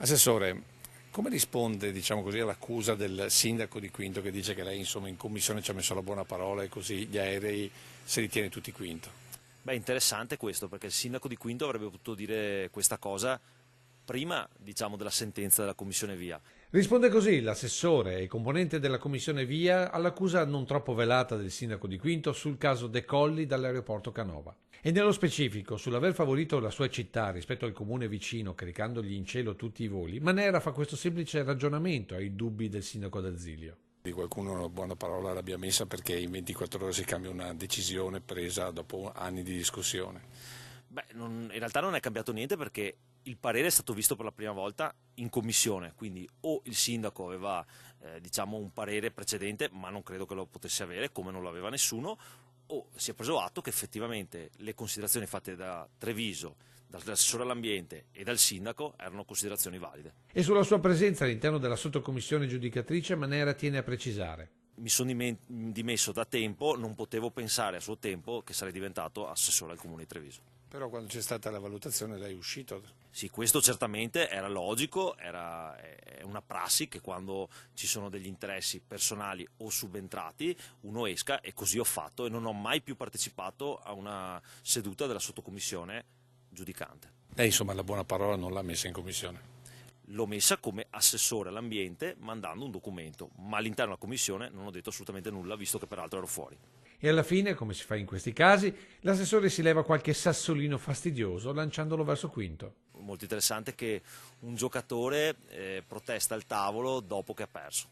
Assessore, come risponde, diciamo così, all'accusa del sindaco di Quinto che dice che lei, insomma, in commissione ci ha messo la buona parola e così gli aerei se li tiene tutti Quinto? Beh, interessante questo, perché il sindaco di Quinto avrebbe potuto dire questa cosa prima, diciamo, della sentenza della commissione VIA. Risponde così l'assessore e componente della commissione VIA all'accusa non troppo velata del sindaco di Quinto sul caso decolli dall'aeroporto Canova. E nello specifico sull'aver favorito la sua città rispetto al comune vicino caricandogli in cielo tutti i voli, Manera fa questo semplice ragionamento ai dubbi del sindaco d'Asilio. Di qualcuno una buona parola l'abbia messa perché in 24 ore si cambia una decisione presa dopo anni di discussione. Beh, in realtà non è cambiato niente perché il parere è stato visto per la prima volta in commissione, quindi o il sindaco aveva diciamo un parere precedente, ma non credo che lo potesse avere, come non lo aveva nessuno, o si è preso atto che effettivamente le considerazioni fatte da Treviso, dall'assessore all'ambiente e dal sindaco erano considerazioni valide. E sulla sua presenza all'interno della sottocommissione giudicatrice Manera tiene a precisare. Mi sono dimesso da tempo, non potevo pensare a suo tempo che sarei diventato assessore al comune di Treviso. Però quando c'è stata la valutazione lei è uscito. Sì, questo certamente era logico, è una prassi che quando ci sono degli interessi personali o subentrati uno esca, e così ho fatto e non ho mai più partecipato a una seduta della sottocommissione giudicante. Lei, insomma, la buona parola non l'ha messa in commissione. L'ho messa come assessore all'ambiente mandando un documento, ma all'interno della commissione non ho detto assolutamente nulla, visto che peraltro ero fuori. E alla fine, come si fa in questi casi, l'assessore si leva qualche sassolino fastidioso lanciandolo verso Quinto. Molto interessante che un giocatore protesta al tavolo dopo che ha perso.